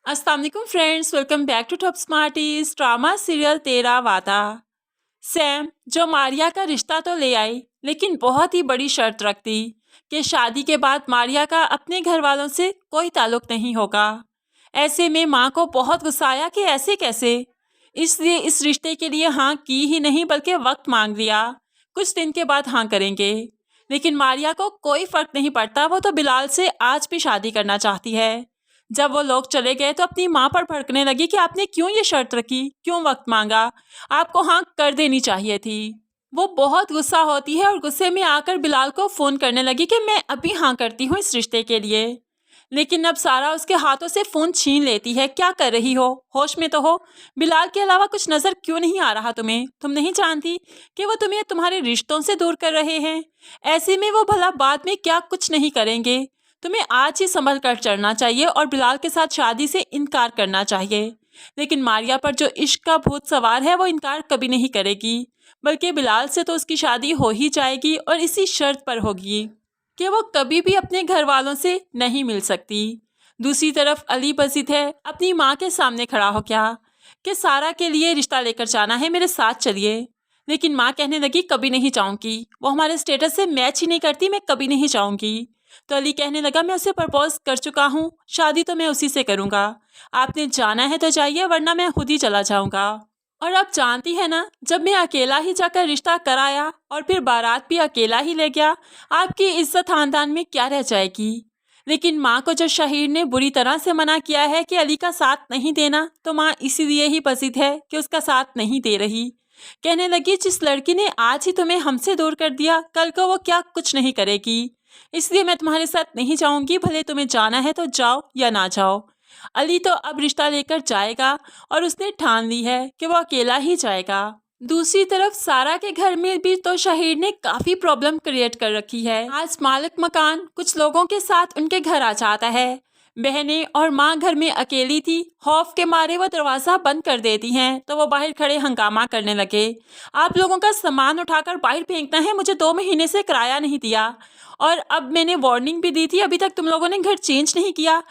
अस्सलाम वालेकुम friends, welcome back to Top Smarties. Drama serial Tera Vaada. Sam जो मारिया का रिश्ता तो ले आई, लेकिन बहुत ही बड़ी शर्त रख दी कि शादी के बाद मारिया का अपने घर वालों से कोई ताल्लुक नहीं होगा। ऐसे में माँ को बहुत गुस्सा आया कि ऐसे कैसे, इसलिए इस रिश्ते के लिए हाँ की ही नहीं बल्कि वक्त मांग लिया। कुछ दिन के बाद हाँ करेंगे। लेकिन मारिया को कोई फर्क नहीं पड़ता, वो तो बिलाल से आज भी शादी करना चाहती है। जब वो लोग चले गए तो अपनी माँ पर भड़कने लगी कि आपने क्यों ये शर्त रखी, क्यों वक्त मांगा, आपको हाँ कर देनी चाहिए थी। वो बहुत गुस्सा होती है और गुस्से में आकर बिलाल को फ़ोन करने लगी कि मैं अभी हाँ करती हूँ इस रिश्ते के लिए। लेकिन अब सारा उसके हाथों से फ़ोन छीन लेती है। क्या कर रही हो, होश में तो हो। बिलाल के अलावा कुछ नज़र क्यों नहीं आ रहा तुम्हें? तुम नहीं जानती कि वो तुम्हें तुम्हारे रिश्तों से दूर कर रहे हैं? ऐसे में वो भला बाद में क्या कुछ नहीं करेंगे? तुम्हें आज ही संभल कर चलना चाहिए और बिलाल के साथ शादी से इनकार करना चाहिए। लेकिन मारिया पर जो इश्क का भूत सवार है वो इनकार कभी नहीं करेगी, बल्कि बिलाल से तो उसकी शादी हो ही जाएगी और इसी शर्त पर होगी कि वो कभी भी अपने घर वालों से नहीं मिल सकती। दूसरी तरफ अली बसित है अपनी माँ के सामने खड़ा हो क्या कि सारा के लिए रिश्ता लेकर जाना है, मेरे साथ चलिए। लेकिन माँ कहने लगी कभी नहीं चाहूँगी, वो हमारे स्टेटस से मैच ही नहीं करती, मैं कभी नहीं चाहूँगी। तो अली कहने लगा मैं उसे प्रपोज कर चुका हूँ, शादी तो मैं उसी से करूँगा। आपने जाना है तो जाइए, वरना मैं खुद ही चला जाऊँगा। और आप जानती है ना, जब मैं अकेला ही जाकर रिश्ता कराया और फिर बारात भी अकेला ही ले गया, आपकी इज्जत खानदान में क्या रह जाएगी। लेकिन माँ को जो शहीर ने बुरी तरह से मना किया है कि अली का साथ नहीं देना, तो माँ इसीलिए ही पसीद है कि उसका साथ नहीं दे रही। कहने लगी जिस लड़की ने आज ही तुम्हें हमसे दूर कर दिया, कल को वो क्या कुछ नहीं करेगी। इसलिए मैं तुम्हारे साथ नहीं जाऊंगी, भले तुम्हें जाना है तो जाओ या ना जाओ। अली तो अब रिश्ता लेकर जाएगा और उसने ठान ली है कि वो अकेला ही जाएगा। दूसरी तरफ सारा के घर में भी तो शहीर ने काफी प्रॉब्लम क्रिएट कर रखी है। आज मालिक मकान कुछ लोगों के साथ उनके घर आ जाता है। बहनें और माँ घर में अकेली थी, खौफ के मारे वो दरवाज़ा बंद कर देती हैं, तो वो बाहर खड़े हंगामा करने लगे। आप लोगों का सामान उठाकर बाहर फेंकना है, मुझे 2 महीने से किराया नहीं दिया और अब मैंने वार्निंग भी दी थी, अभी तक तुम लोगों ने घर चेंज नहीं किया।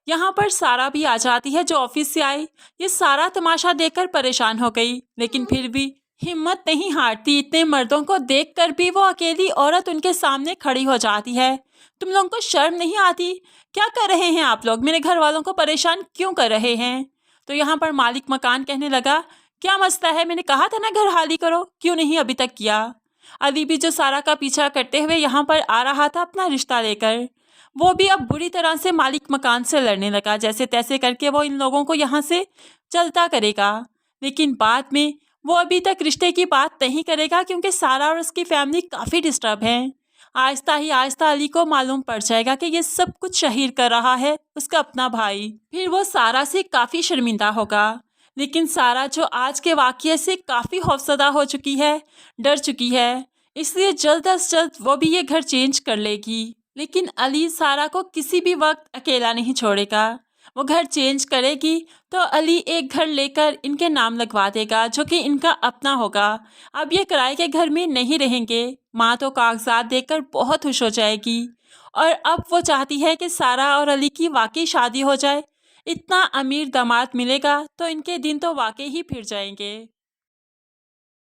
यहाँ पर सारा भी आ जाती है जो ऑफिस से आई। ये सारा तमाशा देखकर परेशान हो गई, लेकिन फिर भी हिम्मत नहीं हारती। इतने मर्दों को देखकर भी वो अकेली औरत उनके सामने खड़ी हो जाती है। तुम लोगों को शर्म नहीं आती? क्या कर रहे हैं आप लोग, मेरे घर वालों को परेशान क्यों कर रहे हैं? तो यहाँ पर मालिक मकान कहने लगा क्या मसला है, मैंने कहा था ना घर खाली करो, क्यों नहीं अभी तक किया। अली भी जो सारा का पीछा करते हुए यहाँ पर आ रहा था अपना रिश्ता लेकर, वो भी अब बुरी तरह से मालिक मकान से लड़ने लगा। जैसे तैसे करके वो इन लोगों को यहाँ से चलता करेगा, लेकिन बाद में वो अभी तक रिश्ते की बात नहीं करेगा, क्योंकि सारा और उसकी फैमिली काफ़ी डिस्टर्ब है। आहिस्ता ही आहिस्ता अली को मालूम पड़ जाएगा कि ये सब कुछ शहीर कर रहा है उसका अपना भाई। फिर वो सारा से काफ़ी शर्मिंदा होगा। लेकिन सारा जो आज के वाक़ये से काफ़ी खौफजदा हो चुकी है, डर चुकी है, इसलिए जल्द अज जल्द वो भी ये घर चेंज कर लेगी। लेकिन अली सारा को किसी भी वक्त अकेला नहीं छोड़ेगा। वो घर चेंज करेगी तो अली एक घर लेकर इनके नाम लगवा देगा, जो कि इनका अपना होगा। अब ये किराए के घर में नहीं रहेंगे। माँ तो कागजात देखकर बहुत खुश हो जाएगी और अब वो चाहती है कि सारा और अली की वाकई शादी हो जाए। इतना अमीर दामाद मिलेगा तो इनके दिन तो वाकई ही फिर जाएंगे।